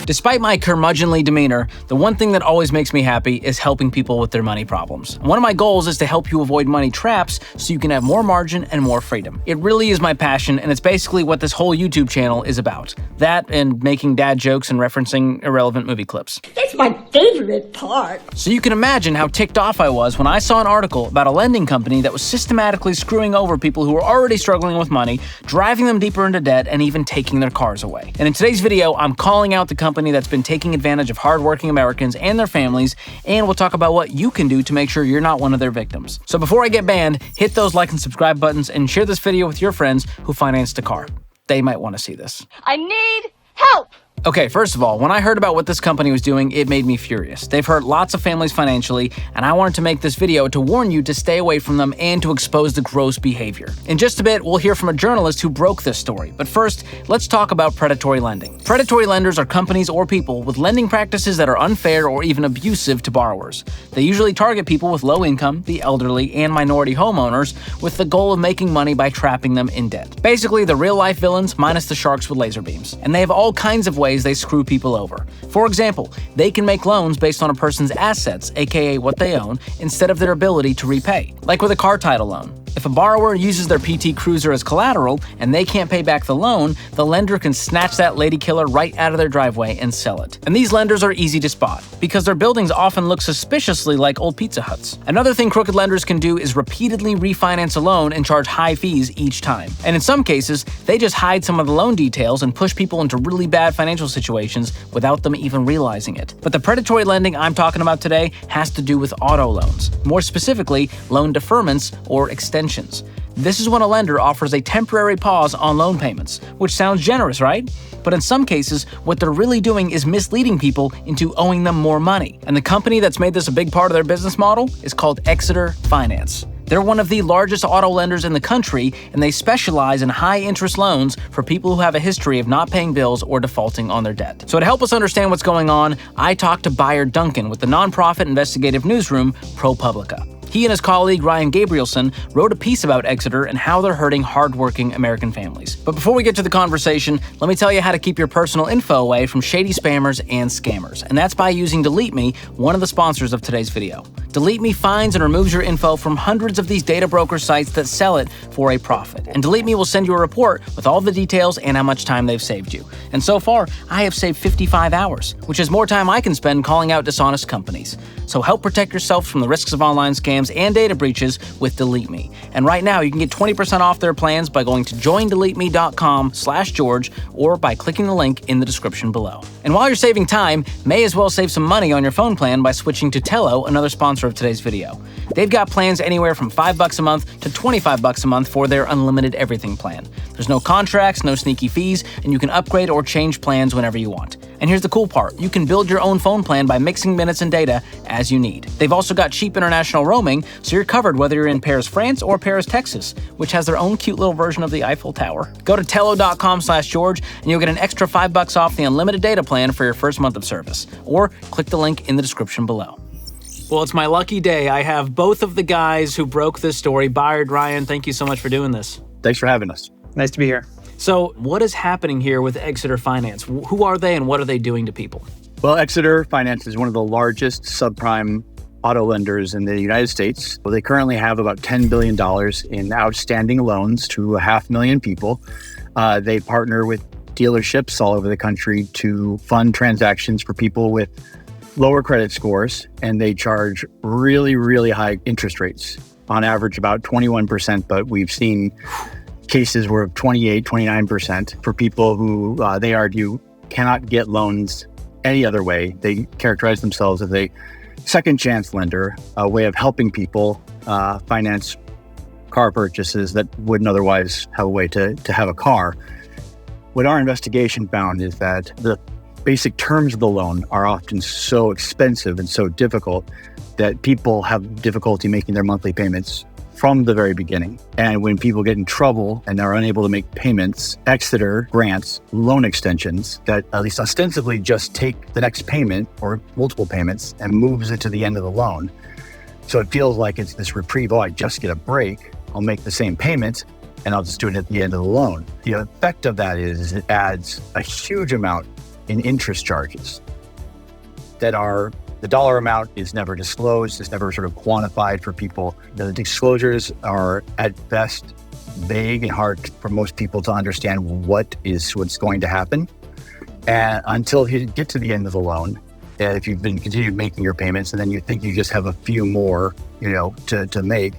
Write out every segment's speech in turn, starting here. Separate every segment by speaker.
Speaker 1: Despite my curmudgeonly demeanor, the one thing that always makes me happy is helping people with their money problems. One of my goals is to help you avoid money traps so you can have more margin and more freedom. It really is my passion, and it's basically what this whole YouTube channel is about. That and making dad jokes and referencing irrelevant movie clips.
Speaker 2: That's my favorite part.
Speaker 1: So you can imagine how ticked off I was when I saw an article about a lending company that was systematically screwing over people who were already struggling with money, driving them deeper into debt, and even taking their cars away. And in today's video, I'm calling out the company that's been taking advantage of hardworking Americans and their families, and we'll talk about what you can do to make sure you're not one of their victims. So before I get banned, hit those like and subscribe buttons and share this video with your friends who financed a car. They might want to see this.
Speaker 2: I need help.
Speaker 1: Okay, first of all, when I heard about what this company was doing, it made me furious. They've hurt lots of families financially, and I wanted to make this video to warn you to stay away from them and to expose the gross behavior. In just a bit, we'll hear from a journalist who broke this story. But first, let's talk about predatory lending. Predatory lenders are companies or people with lending practices that are unfair or even abusive to borrowers. They usually target people with low income, the elderly, and minority homeowners with the goal of making money by trapping them in debt. Basically, the real-life villains minus the sharks with laser beams. And they have all kinds of ways they screw people over. For example, they can make loans based on a person's assets, aka what they own, instead of their ability to repay. Like with a car title loan. If a borrower uses their PT Cruiser as collateral and they can't pay back the loan, the lender can snatch that lady killer right out of their driveway and sell it. And these lenders are easy to spot, because their buildings often look suspiciously like old Pizza Huts. Another thing crooked lenders can do is repeatedly refinance a loan and charge high fees each time. And in some cases, they just hide some of the loan details and push people into really bad financial situations without them even realizing it. But the predatory lending I'm talking about today has to do with auto loans. More specifically, loan deferments or extensions. This is when a lender offers a temporary pause on loan payments, which sounds generous, right? But in some cases, what they're really doing is misleading people into owing them more money. And the company that's made this a big part of their business model is called Exitor Finance. They're one of the largest auto lenders in the country, and they specialize in high-interest loans for people who have a history of not paying bills or defaulting on their debt. So to help us understand what's going on, I talked to buyer Duncan with the nonprofit investigative newsroom ProPublica. He and his colleague Ryan Gabrielson wrote a piece about Exitor and how they're hurting hardworking American families. But before we get to the conversation, let me tell you how to keep your personal info away from shady spammers and scammers. And that's by using Delete Me, one of the sponsors of today's video. Delete Me finds and removes your info from hundreds of these data broker sites that sell it for a profit. And Delete Me will send you a report with all the details and how much time they've saved you. And so far, I have saved 55 hours, which is more time I can spend calling out dishonest companies. So help protect yourself from the risks of online scams and data breaches with Delete Me. And right now, you can get 20% off their plans by going to joindeleteme.com/George or by clicking the link in the description below. And while you're saving time, may as well save some money on your phone plan by switching to Tello, another sponsor of today's video. They've got plans anywhere from $5 a month to $25 a month for their unlimited everything plan. There's no contracts, no sneaky fees, and you can upgrade or change plans whenever you want. And here's the cool part, you can build your own phone plan by mixing minutes and data as you need. They've also got cheap international roaming, so you're covered whether you're in Paris, France or Paris, Texas, which has their own cute little version of the Eiffel Tower. Go to tello.com/George and you'll get an extra $5 off the unlimited data plan for your first month of service. Or click the link in the description below. Well, it's my lucky day. I have both of the guys who broke this story. Byard, Ryan, thank you so much for doing this.
Speaker 3: Thanks for having us.
Speaker 4: Nice to be here.
Speaker 1: So what is happening here with Exitor Finance? Who are they and what are they doing to people?
Speaker 3: Well, Exitor Finance is one of the largest subprime auto lenders in the United States. Well, they currently have about $10 billion in outstanding loans to 500,000 people. They partner with dealerships all over the country to fund transactions for people with lower credit scores, and they charge really, really high interest rates, on average about 21%, but we've seen cases where 28, 29% for people who they argue cannot get loans any other way. They characterize themselves as a second chance lender, a way of helping people finance car purchases that wouldn't otherwise have a way to have a car. What our investigation found is that the basic terms of the loan are often so expensive and so difficult that people have difficulty making their monthly payments from the very beginning. And when people get in trouble and are unable to make payments, Exitor grants loan extensions that at least ostensibly just take the next payment or multiple payments and moves it to the end of the loan. So it feels like it's this reprieve. Oh, I just get a break. I'll make the same payment and I'll just do it at the end of the loan. The effect of that is it adds a huge amount in interest charges that are, the dollar amount is never disclosed, it's never sort of quantified for people. The disclosures are at best vague and hard for most people to understand what's going to happen. And until you get to the end of the loan, if you've been continued making your payments and then you think you just have a few more, to make.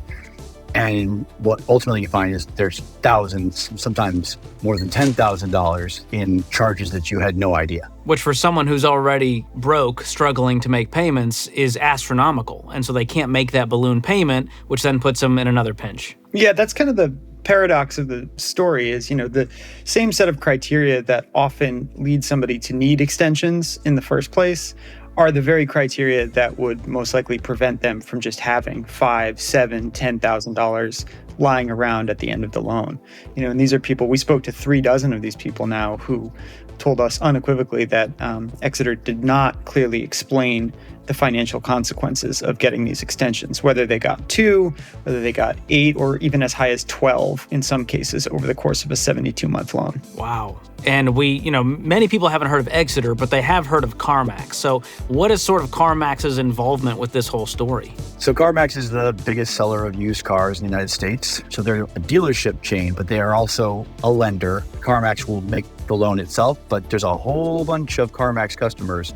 Speaker 3: And what ultimately you find is there's thousands, sometimes more than $10,000 in charges that you had no idea.
Speaker 1: Which for someone who's already broke, struggling to make payments, is astronomical. And so they can't make that balloon payment, which then puts them in another pinch.
Speaker 4: Yeah, that's kind of the paradox of the story is, the same set of criteria that often lead somebody to need extensions in the first place are the very criteria that would most likely prevent them from just having $5,000, $7,000, $10,000 lying around at the end of the loan. And these are people, we spoke to 36 of these people now who told us unequivocally that Exitor did not clearly explain the financial consequences of getting these extensions, whether they got 2, whether they got 8, or even as high as 12 in some cases over the course of a 72-month loan.
Speaker 1: Wow. And many people haven't heard of Exitor, but they have heard of CarMax. So what is sort of CarMax's involvement with this whole story?
Speaker 3: So CarMax is the biggest seller of used cars in the United States. So they're a dealership chain, but they are also a lender. CarMax will make the loan itself, but there's a whole bunch of CarMax customers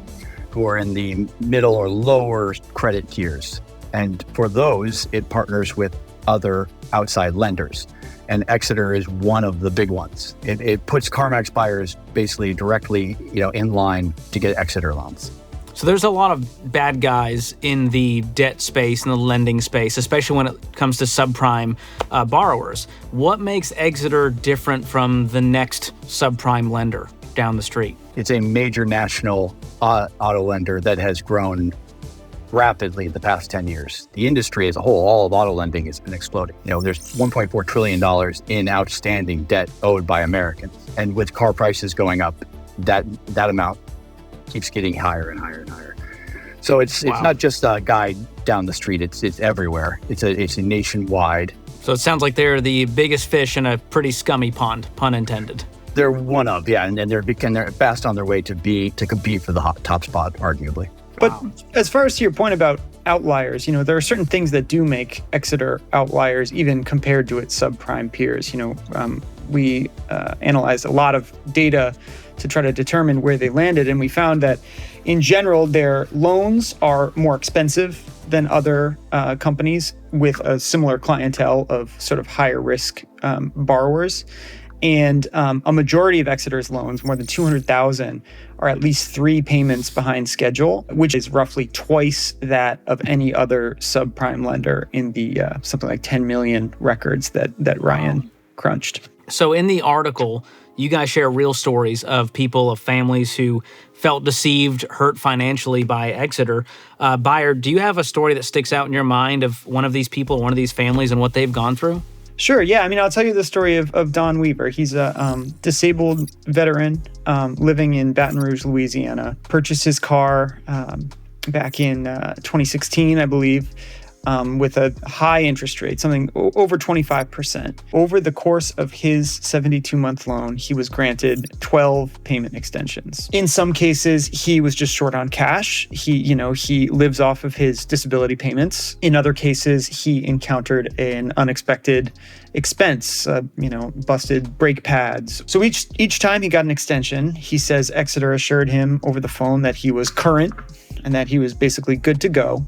Speaker 3: who are in the middle or lower credit tiers. And for those, it partners with other outside lenders. And Exitor is one of the big ones. It puts CarMax buyers basically directly, in line to get Exitor loans.
Speaker 1: So there's a lot of bad guys in the debt space and the lending space, especially when it comes to subprime borrowers. What makes Exitor different from the next subprime lender down the street?
Speaker 3: It's a major national auto lender that has grown rapidly the past 10 years. The industry as a whole, all of auto lending has been exploding. There's $1.4 trillion in outstanding debt owed by Americans. And with car prices going up, that amount keeps getting higher and higher and higher. So it's not just a guy down the street, it's everywhere. It's a nationwide.
Speaker 1: So it sounds like they're the biggest fish in a pretty scummy pond, pun intended.
Speaker 3: They're one of, and they're fast on their way to compete for the top spot, arguably.
Speaker 4: But as far as to your point about outliers, there are certain things that do make Exitor outliers, even compared to its subprime peers. We analyzed a lot of data to try to determine where they landed, and we found that in general, their loans are more expensive than other companies with a similar clientele of sort of higher risk borrowers. And a majority of Exitor's loans, more than 200,000, are at least 3 payments behind schedule, which is roughly twice that of any other subprime lender in the something like 10 million records that Ryan crunched.
Speaker 1: So in the article, you guys share real stories of people, of families who felt deceived, hurt financially by Exitor. Buyer, do you have a story that sticks out in your mind of one of these people, one of these families, and what they've gone through?
Speaker 4: Sure. Yeah. I'll tell you the story of Don Weaver. He's a disabled veteran living in Baton Rouge, Louisiana. Purchased his car back in 2016, I believe, with a high interest rate, something over 25%. Over the course of his 72-month loan, he was granted 12 payment extensions. In some cases, he was just short on cash. He lives off of his disability payments. In other cases, he encountered an unexpected expense, busted brake pads. So each time he got an extension, he says Exitor assured him over the phone that he was current and that he was basically good to go.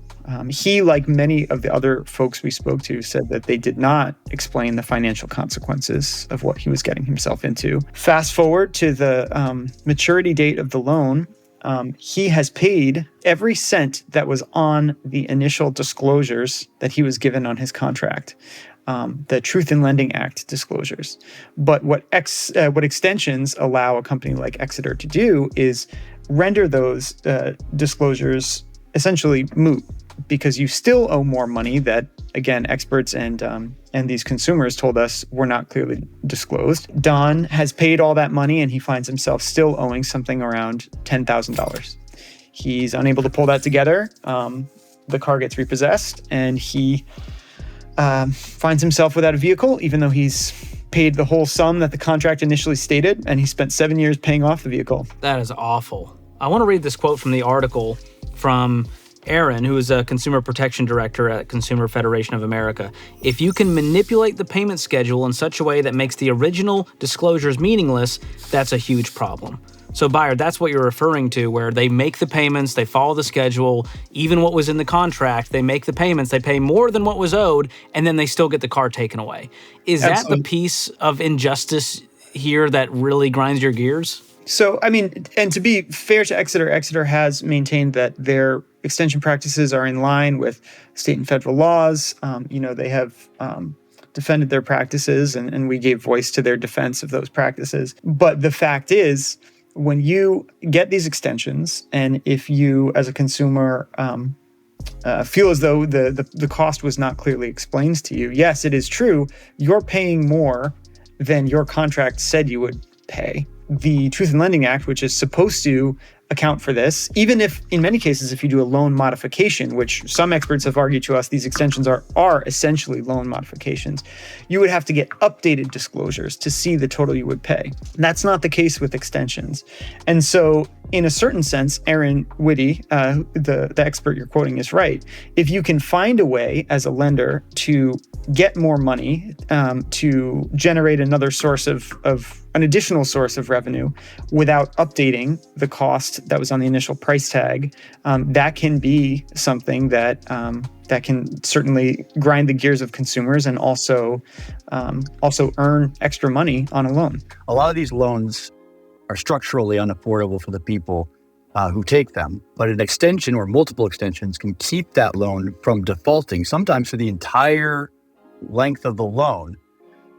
Speaker 4: He, like many of the other folks we spoke to, said that they did not explain the financial consequences of what he was getting himself into. Fast forward to the maturity date of the loan, he has paid every cent that was on the initial disclosures that he was given on his contract, the Truth in Lending Act disclosures. But what extensions allow a company like Exitor to do is render those disclosures essentially moot, because you still owe more money that, again, experts and these consumers told us were not clearly disclosed. Don has paid all that money, and he finds himself still owing something around $10,000. He's unable to pull that together. The car gets repossessed, and he finds himself without a vehicle, even though he's paid the whole sum that the contract initially stated, and he spent 7 years paying off the vehicle.
Speaker 1: That is awful. I want to read this quote from the article from Aaron, who is a consumer protection director at Consumer Federation of America. If you can manipulate the payment schedule in such a way that makes the original disclosures meaningless, that's a huge problem. So, Byard, that's what you're referring to, where they make the payments, they follow the schedule, even what was in the contract, they make the payments, they pay more than what was owed, and then they still get the car taken away. Is that the piece of injustice here that really grinds your gears?
Speaker 4: So, I mean, and to be fair to Exitor, Exitor has maintained that their extension practices are in line with state and federal laws. They have defended their practices, and we gave voice to their defense of those practices. But the fact is, when you get these extensions, and if you, as a consumer, feel as though the cost was not clearly explained to you, yes, it is true, you're paying more than your contract said you would pay. The Truth in Lending Act, which is supposed to account for this, even if, in many cases, if you do a loan modification, which some experts have argued to us, these extensions are essentially loan modifications, you would have to get updated disclosures to see the total you would pay. That's not the case with extensions. And so, in a certain sense, Aaron Whitty, the expert you're quoting, is right. If you can find a way as a lender to get more money, to generate an additional source of revenue without updating the cost that was on the initial price tag, that can be something that can certainly grind the gears of consumers and also earn extra money on a loan.
Speaker 3: A lot of these loans are structurally unaffordable for the people who take them, but an extension or multiple extensions can keep that loan from defaulting, sometimes for the entire length of the loan.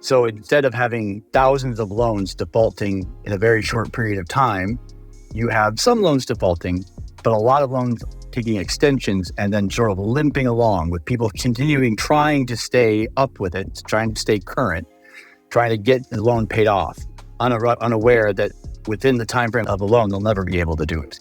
Speaker 3: So instead of having thousands of loans defaulting in a very short period of time, you have some loans defaulting, but a lot of loans taking extensions and then sort of limping along with people continuing trying to stay up with it, trying to stay current, trying to get the loan paid off, unaware that within the time frame of the loan, they'll never be able to do it.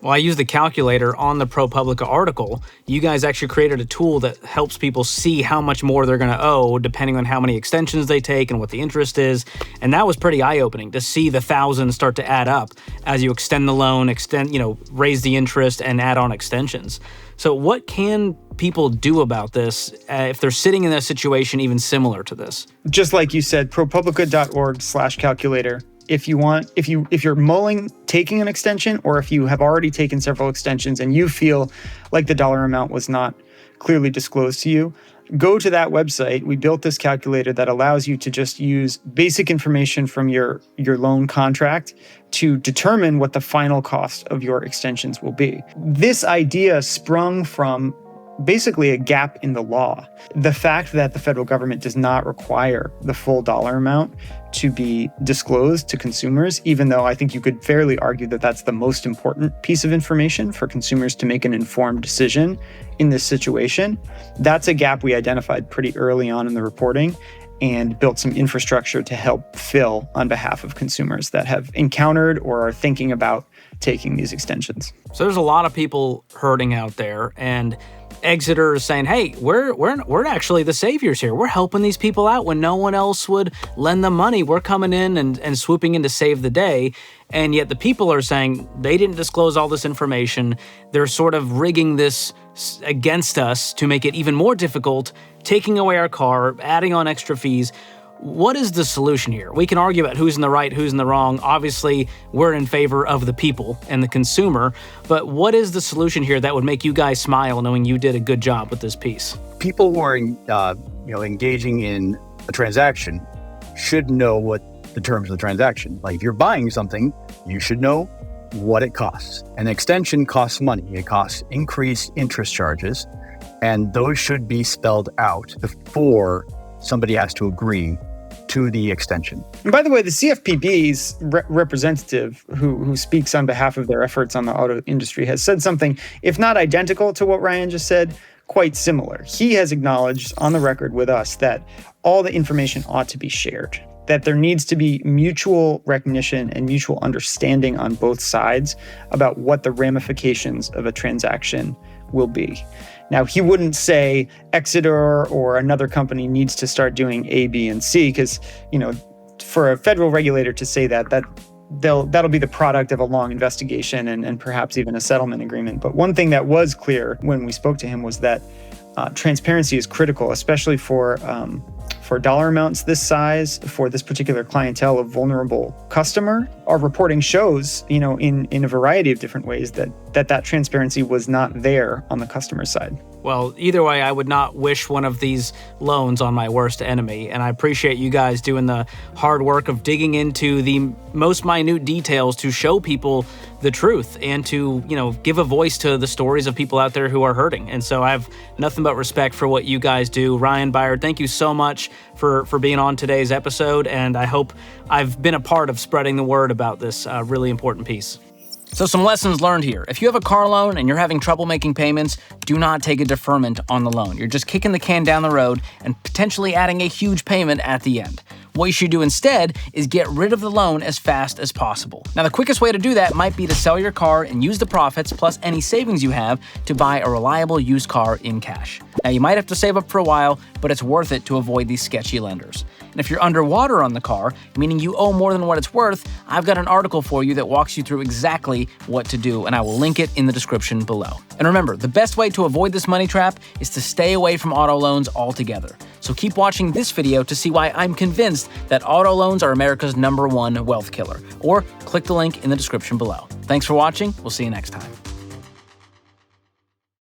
Speaker 1: Well, I used the calculator on the ProPublica article. You guys actually created a tool that helps people see how much more they're going to owe depending on how many extensions they take and what the interest is. And that was pretty eye-opening to see the thousands start to add up as you extend the loan, raise the interest and add on extensions. So what can people do about this if they're sitting in a situation even similar to this?
Speaker 4: Just like you said, ProPublica.org/calculator. If you're mulling taking an extension, or if you have already taken several extensions and you feel like the dollar amount was not clearly disclosed to you, go to that website. We built this calculator that allows you to just use basic information from your loan contract to determine what the final cost of your extensions will be. This idea sprung from basically a gap in the law. The fact that the federal government does not require the full dollar amount to be disclosed to consumers, even though I think you could fairly argue that that's the most important piece of information for consumers to make an informed decision in this situation. That's a gap we identified pretty early on in the reporting and built some infrastructure to help fill on behalf of consumers that have encountered or are thinking about taking these extensions.
Speaker 1: So there's a lot of people hurting out there, and Exitor is saying, hey, we're actually the saviors here. We're helping these people out when no one else would lend them money. We're coming in and swooping in to save the day. And yet the people are saying they didn't disclose all this information. They're sort of rigging this against us to make it even more difficult, taking away our car, adding on extra fees. What is the solution here? We can argue about who's in the right, who's in the wrong. Obviously, we're in favor of the people and the consumer, but what is the solution here that would make you guys smile knowing you did a good job with this piece?
Speaker 3: People who are engaging in a transaction should know what the terms of the transaction. Like if you're buying something, you should know what it costs. An extension costs money. It costs increased interest charges, and those should be spelled out before somebody has to agree to the extension.
Speaker 4: And by the way, the CFPB's representative who speaks on behalf of their efforts on the auto industry has said something, if not identical to what Ryan just said, quite similar. He has acknowledged on the record with us that all the information ought to be shared, that there needs to be mutual recognition and mutual understanding on both sides about what the ramifications of a transaction will be. Now, he wouldn't say Exitor or another company needs to start doing A, B, and C, because, for a federal regulator to say that'll be the product of a long investigation and perhaps even a settlement agreement. But one thing that was clear when we spoke to him was that transparency is critical, especially for dollar amounts this size, for this particular clientele of vulnerable customer. Our reporting shows, in a variety of different ways that transparency was not there on the customer side.
Speaker 1: Well, either way, I would not wish one of these loans on my worst enemy, and I appreciate you guys doing the hard work of digging into the most minute details to show people the truth and to, give a voice to the stories of people out there who are hurting. And so I have nothing but respect for what you guys do. Ryan Byard, thank you so much for being on today's episode, and I hope I've been a part of spreading the word about this really important piece. So some lessons learned here. If you have a car loan and you're having trouble making payments, do not take a deferment on the loan. You're just kicking the can down the road and potentially adding a huge payment at the end. What you should do instead is get rid of the loan as fast as possible. Now, the quickest way to do that might be to sell your car and use the profits plus any savings you have to buy a reliable used car in cash. Now, you might have to save up for a while, but it's worth it to avoid these sketchy lenders. And if you're underwater on the car, meaning you owe more than what it's worth, I've got an article for you that walks you through exactly what to do, and I will link it in the description below. And remember, the best way to avoid this money trap is to stay away from auto loans altogether. So keep watching this video to see why I'm convinced that auto loans are America's #1 wealth killer, or click the link in the description below. Thanks for watching. We'll see you next time.